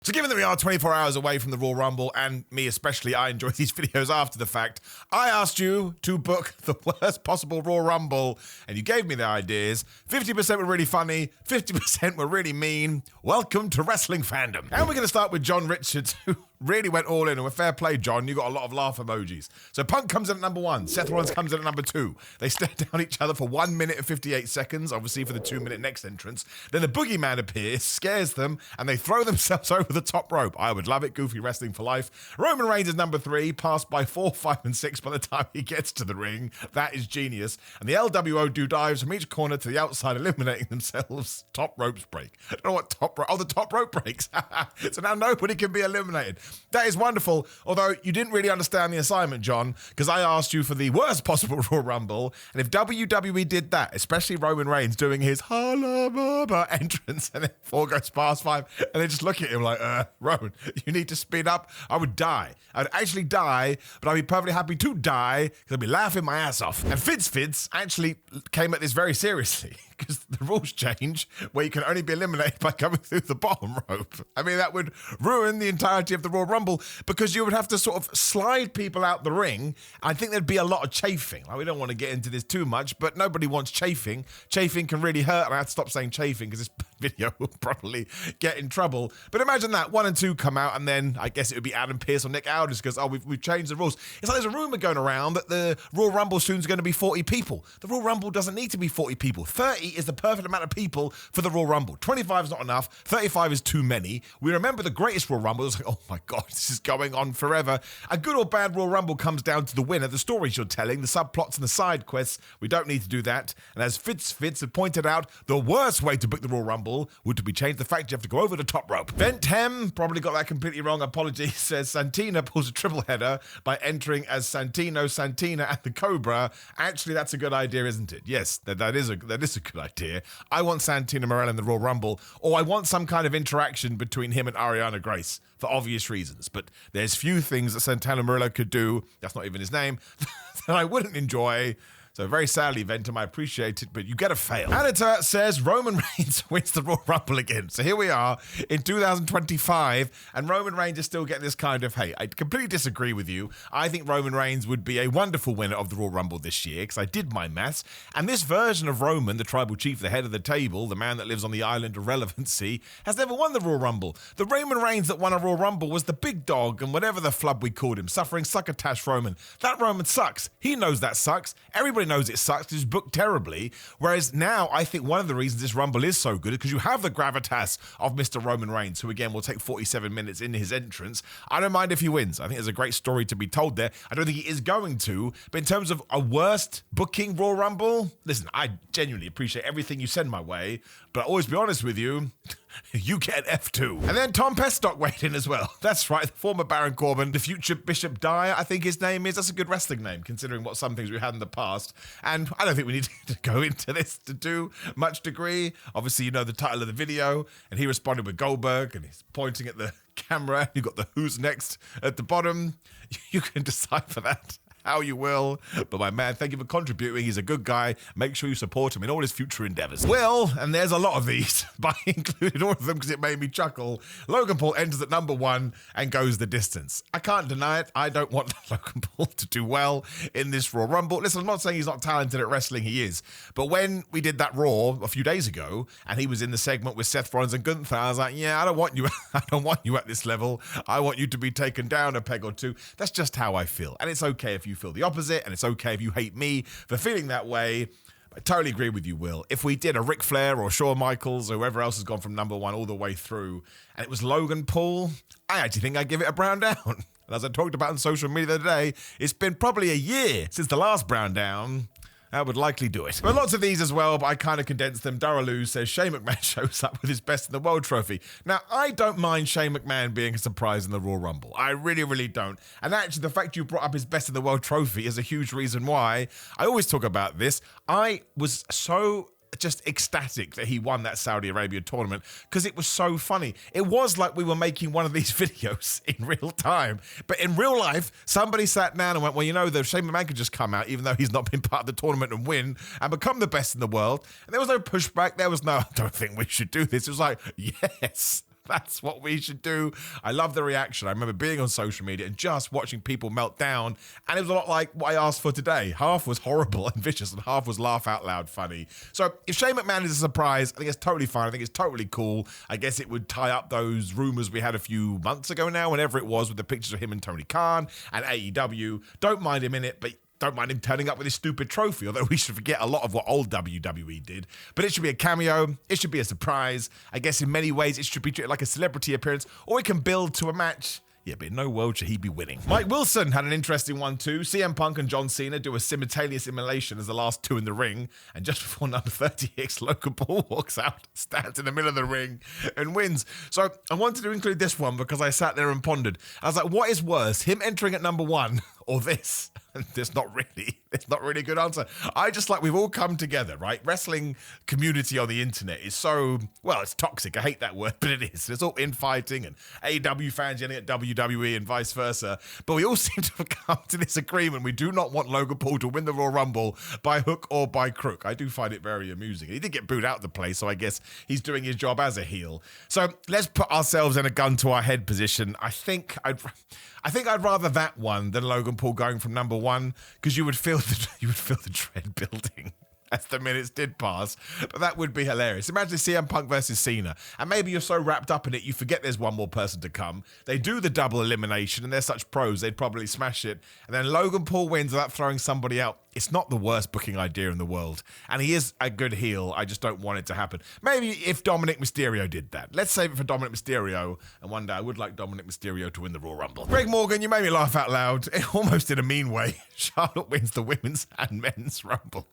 So given that we are 24 hours away from the Royal Rumble, and me especially, I enjoy these videos after the fact, I asked you to book the worst possible Royal Rumble, and you gave me the ideas. 50% were really funny, 50% were really mean. Welcome to wrestling fandom. And we're going to start with John Richards, who really went all in. And with fair play, John, you got a lot of laugh emojis. So Punk comes in at number 1. Seth Rollins comes in at number 2. They stare down each other for 1 minute and 58 seconds, obviously for the 2-minute next entrance. Then the Boogeyman appears, scares them, and they throw themselves over the top rope. I would love it. Goofy wrestling for life. Roman Reigns is number 3, passed by 4, 5, and 6 by the time he gets to the ring. That is genius. And the LWO do dives from each corner to the outside, eliminating themselves. Top ropes break. I don't know what top rope... Oh, the top rope breaks. So now nobody can be eliminated. That is wonderful, although you didn't really understand the assignment, John, because I asked you for the worst possible Royal Rumble, and if WWE did that, especially Roman Reigns doing his Halababa entrance, and then 4 goes past 5, and they just look at him like, Roman, you need to speed up, I would die. I'd actually die, but I'd be perfectly happy to die, because I'd be laughing my ass off. And Fitz actually came at this very seriously, because the rules change where you can only be eliminated by coming through the bottom rope. I mean, that would ruin the entirety of the Royal Rumble, because you would have to sort of slide people out the ring. I think there'd be a lot of chafing. Like, we don't want to get into this too much, but nobody wants chafing. Chafing can really hurt, and I have to stop saying chafing because this video will probably get in trouble. But imagine that 1 and 2 come out, and then I guess it would be Adam Pearce or Nick Aldis because, oh, we've changed the rules. It's like there's a rumor going around that the Royal Rumble soon's going to be 40 people. The Royal Rumble doesn't need to be 40 people. 30 is the perfect amount of people for the Royal Rumble. 25 is not enough. 35 is too many. We remember the greatest Royal Rumble. It was like, oh my God, this is going on forever. A good or bad Royal Rumble comes down to the winner, the stories you're telling, the subplots and the side quests. We don't need to do that. And as Fitz had pointed out, the worst way to book the Royal Rumble would to be changed the fact you have to go over the top rope. Ventem probably got that completely wrong. Apologies. Says Santina pulls a triple header by entering as Santino, Santina, and the Cobra. Actually, that's a good idea, isn't it? Yes, that is a good idea. I want Santino Marella in the Royal Rumble, or I want some kind of interaction between him and Ariana Grace for obvious reasons. But there's few things that Santino Marella could do, that's not even his name, that I wouldn't enjoy. So very sadly, Ventum, I appreciate it, but you get a fail. Anita says Roman Reigns wins the Royal Rumble again. So here we are in 2025, and Roman Reigns is still getting this kind of, hey, I completely disagree with you. I think Roman Reigns would be a wonderful winner of the Royal Rumble this year, because I did my maths. And this version of Roman, the tribal chief, the head of the table, the man that lives on the island of relevancy, has never won the Royal Rumble. The Roman Reigns that won a Royal Rumble was the big dog, and whatever the flub we called him, suffering succotash Roman. That Roman sucks. He knows that sucks. Everybody knows it sucks. It's booked terribly. Whereas now, I think one of the reasons this Rumble is so good is because you have the gravitas of Mr. Roman Reigns, who again will take 47 minutes in his entrance. I don't mind if he wins. I think there's a great story to be told there. I don't think he is going to, but in terms of a worst booking Royal Rumble, listen, I genuinely appreciate everything you send my way, but I'll always be honest with you, you get F2. And then Tom Pestock weighed in as well. That's right, the former Baron Corbin, the future Bishop Dyer, I think his name is. That's a good wrestling name, considering what some things we had in the past. And I don't think we need to go into this to too much degree. Obviously, you know the title of the video, and he responded with Goldberg, and he's pointing at the camera. You got the who's next at the bottom. You can decide for that how you will. But my man, thank you for contributing. He's a good guy. Make sure you support him in all his future endeavors. Will, and there's a lot of these, but I included all of them because it made me chuckle. Logan Paul enters at number 1 and goes the distance. I can't deny it. I don't want Logan Paul to do well in this Raw Rumble. Listen, I'm not saying he's not talented at wrestling. He is. But when we did that Raw a few days ago, and he was in the segment with Seth Rollins and Gunther, I was like, yeah, I don't want you. I don't want you at this level. I want you to be taken down a peg or two. That's just how I feel. And it's okay if you feel the opposite, and it's okay if you hate me for feeling that way. I totally agree with you, Will. If we did a Ric Flair or Shawn Michaels or whoever else has gone from number 1 all the way through, and it was Logan Paul, I actually think I'd give it a brown down. And as I talked about on social media the other day, it's been probably a year since the last brown down. That would likely do it. But lots of these as well, but I kind of condensed them. Dara Lou says Shane McMahon shows up with his Best in the World trophy. Now, I don't mind Shane McMahon being a surprise in the Royal Rumble. I really, really don't. And actually, the fact you brought up his Best in the World trophy is a huge reason why. I always talk about this. I was so just ecstatic that he won that Saudi Arabia tournament because it was so funny. It was like we were making one of these videos in real time. But in real life, somebody sat down and went, well, you know, the Shane McMahon could just come out, even though he's not been part of the tournament, and win and become the best in the world. And there was no pushback. There was no, I don't think we should do this. It was like, yes. That's what we should do. I love the reaction. I remember being on social media and just watching people melt down. And it was a lot like what I asked for today. Half was horrible and vicious and half was laugh out loud funny. So if Shane McMahon is a surprise, I think it's totally fine. I think it's totally cool. I guess it would tie up those rumors we had a few months ago now, whenever it was, with the pictures of him and Tony Khan and AEW. Don't mind him in it, but don't mind him turning up with his stupid trophy, although we should forget a lot of what old WWE did. But it should be a cameo. It should be a surprise. I guess in many ways it should be treated like a celebrity appearance, or it can build to a match. Yeah, but in no world should he be winning. Mike Wilson had an interesting one too. CM Punk and John Cena do a simultaneous immolation as the last two in the ring, and just before number 36, Logan Paul walks out, stands in the middle of the ring, and wins. So I wanted to include this one because I sat there and pondered. I was like, what is worse, him entering at number one or this? And it's not really a good answer. I just like, we've all come together, right? Wrestling community on the internet is so, well, it's toxic. I hate that word, but it is. It's all infighting and AEW fans yelling at WWE and vice versa. But we all seem to have come to this agreement. We do not want Logan Paul to win the Royal Rumble by hook or by crook. I do find it very amusing. He did get booed out of the place, so I guess he's doing his job as a heel. So let's put ourselves in a gun to our head position. I think I'd rather that one than Logan Paul going from number one, because you would feel the dread building as the minutes did pass. But that would be hilarious. Imagine CM Punk versus Cena, and maybe you're so wrapped up in it you forget there's one more person to come. They do the double elimination, and they're such pros, they'd probably smash it. And then Logan Paul wins without throwing somebody out. It's not the worst booking idea in the world. And he is a good heel. I just don't want it to happen. Maybe if Dominic Mysterio did that. Let's save it for Dominic Mysterio. And one day I would like Dominic Mysterio to win the Royal Rumble. Greg Morgan, you made me laugh out loud. Almost in a mean way. Charlotte wins the women's and men's Rumble.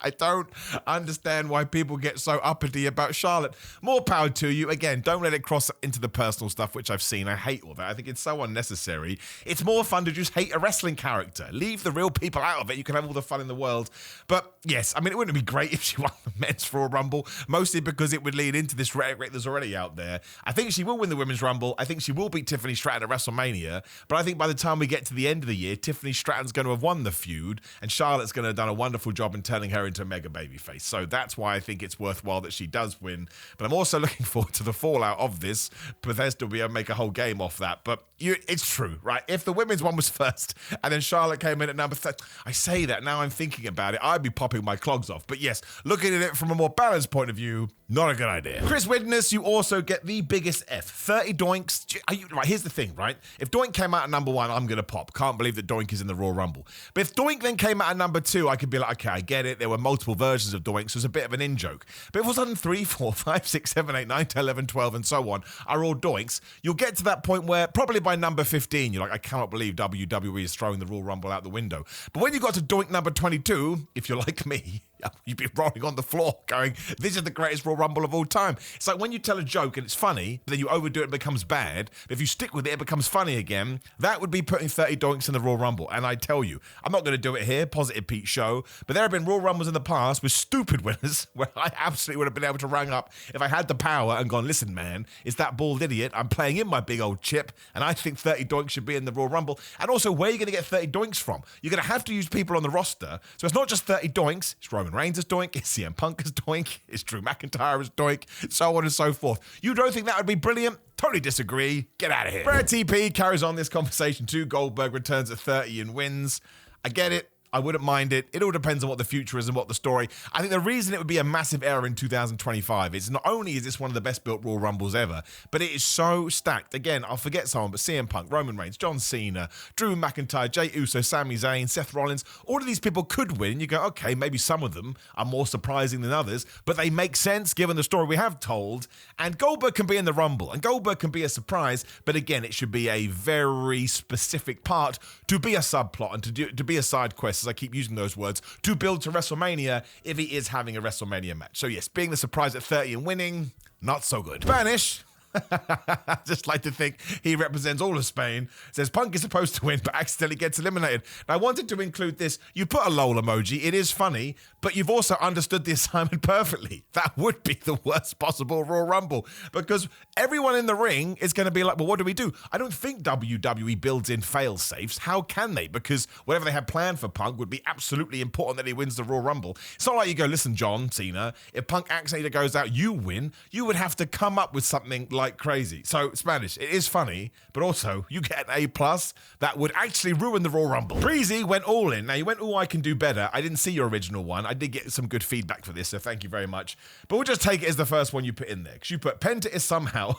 I don't understand why people get so uppity about Charlotte. More power to you. Again, don't let it cross into the personal stuff, which I've seen. I hate all that. I think it's so unnecessary. It's more fun to just hate a wrestling character. Leave the real people out of it. You can have all the fun in the world. But yes, I mean, it wouldn't be great if she won the men's Royal Rumble, mostly because it would lead into this rhetoric that's already out there. I think she will win the women's Rumble. I think she will beat Tiffany Stratton at WrestleMania. But I think by the time we get to the end of the year, Tiffany Stratton's going to have won the feud, and Charlotte's going to have done a wonderful job in turning her into a mega babyface. So that's why I think it's worthwhile that she does win. But I'm also looking forward to the fallout of this. Bethesda will be able to make a whole game off that. But it's true, right? If the women's one was first, and then Charlotte came in at number 3, I say that, now I'm thinking about it, I'd be popping my clogs off. But yes, looking at it from a more balanced point of view, not a good idea. Chris Widness, you also get the biggest F. 30 doinks. Right, here's the thing, right? If Doink came out at number 1, I'm going to pop. Can't believe that Doink is in the Royal Rumble. But if Doink then came out at number 2, I could be like, okay, I get it. There were multiple versions of Doink, so it's a bit of an in-joke. But if all of a sudden 3, 4, 5, 6, 7, 8, 9, 10, 11, 12, and so on are all Doinks, you'll get to that point where probably by number 15, you're like, I cannot believe WWE is throwing the Royal Rumble out the window. But when you got to Doink number 22, if you're like me, you'd be rolling on the floor going, this is the greatest Royal Rumble of all time. It's like when you tell a joke and it's funny, but then you overdo it and it becomes bad. But if you stick with it, it becomes funny again. That would be putting 30 doinks in the Royal Rumble. And I tell you, I'm not going to do it here, Positive Pete show, but there have been Royal Rumbles in the past with stupid winners where I absolutely would have been able to rang up if I had the power and gone, listen, man, it's that bald idiot. I'm playing in my big old chip, and I think 30 doinks should be in the Royal Rumble. And also, where are you going to get 30 doinks from? You're going to have to use people on the roster. So it's not just 30 doinks. It's Roman Reigns as doink. It's CM Punk as doink. It's Drew McIntyre as doink. So on and so forth. You don't think that would be brilliant? Totally disagree. Get out of here. Brad TP carries on this conversation too. Goldberg returns at 30 and wins. I get it. I wouldn't mind it. It all depends on what the future is and what the story. I think the reason it would be a massive era in 2025 is not only is this one of the best built Royal Rumbles ever, but it is so stacked. Again, I'll forget someone, but CM Punk, Roman Reigns, John Cena, Drew McIntyre, Jey Uso, Sami Zayn, Seth Rollins, all of these people could win. You go, okay, maybe some of them are more surprising than others, but they make sense given the story we have told. And Goldberg can be in the Rumble, and Goldberg can be a surprise, but again, it should be a very specific part to be a subplot and to be a side quest, as I keep using those words, to build to WrestleMania if he is having a WrestleMania match. So yes, being the surprise at 30 and winning, not so good. Spanish. I just like to think he represents all of Spain. Says Punk is supposed to win but accidentally gets eliminated. Now I wanted to include this. You put a lol emoji. It is funny, but you've also understood the assignment perfectly. That would be the worst possible Royal Rumble because everyone in the ring is going to be like, well, what do we do? I don't think WWE builds in fail safes. How can they? Because whatever they had planned for Punk would be absolutely important that he wins the Royal Rumble. It's not like you go, listen, John Cena, if Punk accidentally goes out, you win. You would have to come up with something like crazy. So, Spanish, it is funny, but also you get an A+ that would actually ruin the Royal Rumble. Breezy went all in. Now, you went, oh, I can do better. I didn't see your original one. I did get some good feedback for this, so thank you very much. But we'll just take it as the first one you put in there, because you put Penta is somehow,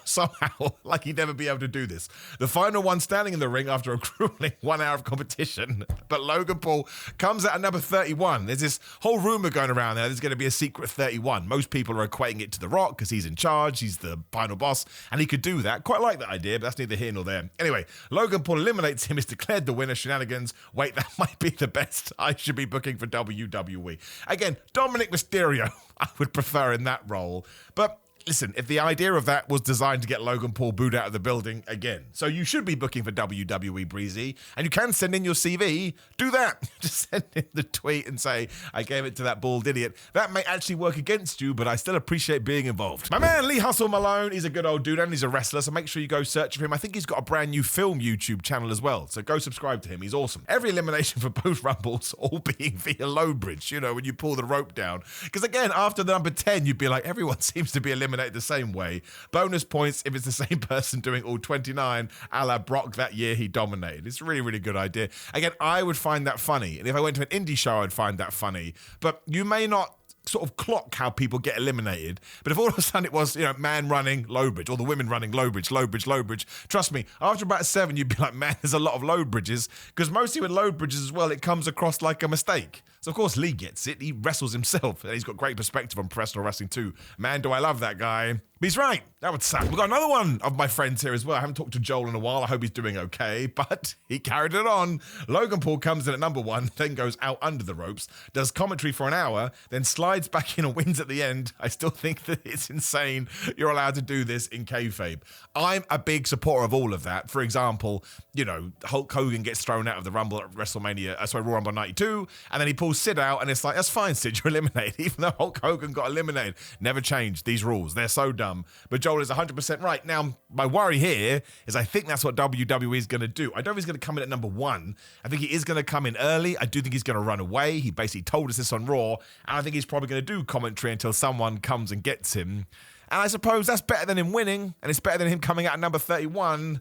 like he'd never be able to do this. The final one standing in the ring after a grueling 1 hour of competition. But Logan Paul comes out at number 31. There's this whole rumor going around there. There's going to be a secret 31. Most people are equating it to The Rock because he's in charge. He's the final boss, and he could do that. Quite like that idea, but that's neither here nor there. Anyway, Logan Paul eliminates him, is declared the winner. Shenanigans. Wait, that might be the best I should be booking for WWE. Again, Dominic Mysterio, I would prefer in that role. But listen, if the idea of that was designed to get Logan Paul booed out of the building, again. So you should be booking for WWE, Breezy. And you can send in your CV. Do that. Just send in the tweet and say, I gave it to that bald idiot. That may actually work against you, but I still appreciate being involved. My man, Lee Hustle Malone, he's a good old dude and he's a wrestler, so make sure you go search for him. I think he's got a brand new film YouTube channel as well, so go subscribe to him. He's awesome. Every elimination for both Rumbles, all being via low bridge, you know, when you pull the rope down. Because again, after the number 10, you'd be like, everyone seems to be eliminated the same way. Bonus points if it's the same person doing all 29, a la Brock that year he dominated. It's a really, really good idea. Again, I would find that funny. And if I went to an indie show, I'd find that funny. But you may not sort of clock how people get eliminated. But if all of a sudden it was, you know, man running low bridge, or the women running low bridge, low bridge, low bridge, trust me, after about 7, you'd be like, man, there's a lot of low bridges. Because mostly with low bridges as well, it comes across like a mistake. So, of course, Lee gets it. He wrestles himself. And he's got great perspective on professional wrestling, too. Man, do I love that guy. But he's right. That would suck. We've got another one of my friends here as well. I haven't talked to Joel in a while. I hope he's doing okay. But he carried it on. Logan Paul comes in at number 1, then goes out under the ropes, does commentary for an hour, then slides back in and wins at the end. I still think that it's insane you're allowed to do this in kayfabe. I'm a big supporter of all of that. For example, you know, Hulk Hogan gets thrown out of the Rumble at WrestleMania, Royal Rumble 92, and then he pulls Sid out, and it's like, that's fine, Sid, you're eliminated. Even though Hulk Hogan got eliminated. Never changed these rules. They're so dumb. But Joel is 100% right. Now, my worry here is I think that's what WWE is going to do. I don't think he's going to come in at number 1. I think he is going to come in early. I do think he's going to run away. He basically told us this on Raw, and I think he's probably going to do commentary until someone comes and gets him. And I suppose that's better than him winning, and it's better than him coming out at number 31.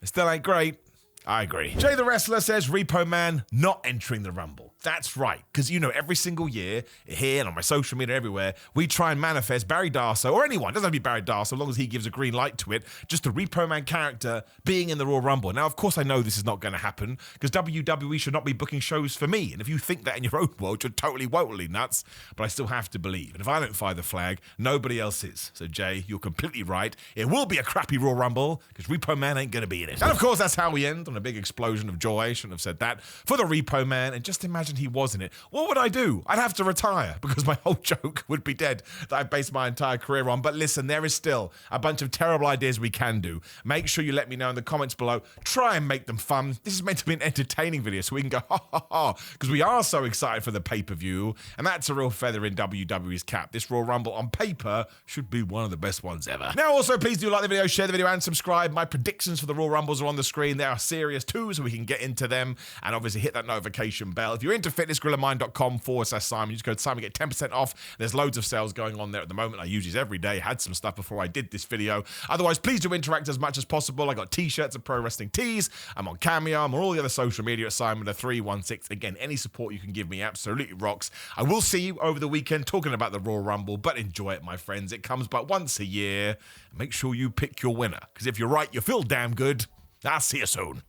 It still ain't great. I agree. Jay the Wrestler says Repo Man not entering the Rumble. That's right, because, you know, every single year, here and on my social media everywhere, we try and manifest Barry Darso, or anyone, doesn't have to be Barry Darso, as long as he gives a green light to it, just the Repo Man character being in the Royal Rumble. Now, of course, I know this is not going to happen, because WWE should not be booking shows for me, and if you think that in your own world, you're totally nuts, but I still have to believe. And if I don't fire the flag, nobody else is. So, Jay, you're completely right. It will be a crappy Royal Rumble, because Repo Man ain't going to be in it. And, of course, that's how we end, on a big explosion of joy. I shouldn't have said that. For the Repo Man, and just imagine he was in it. What would I do? I'd have to retire because my whole joke would be dead that I based my entire career on. But listen, there is still a bunch of terrible ideas we can do. Make sure you let me know in the comments below. Try and make them fun. This is meant to be an entertaining video so we can go ha ha ha, because we are so excited for the pay-per-view, and that's a real feather in WWE's cap. This Royal Rumble on paper should be one of the best ones ever. Now also, please do like the video, share the video, and subscribe. My predictions for the Royal Rumbles are on the screen. They are serious too, so we can get into them, and obviously hit that notification bell. If you're into fitnessgrillermind.com/Simon, you just go to Simon, get 10% off. There's loads of sales going on there at the moment. I use these every day. Had some stuff before I did this video. Otherwise, please do interact as much as possible. I got t-shirts and pro wrestling tees. I'm on Cameo. I'm on all the other social media at Simon316. Again, any support you can give me absolutely rocks. I will see you over the weekend talking about the Royal Rumble, but enjoy it, my friends. It comes but once a year. Make sure you pick your winner, because if you're right, you feel damn good. I'll see you soon.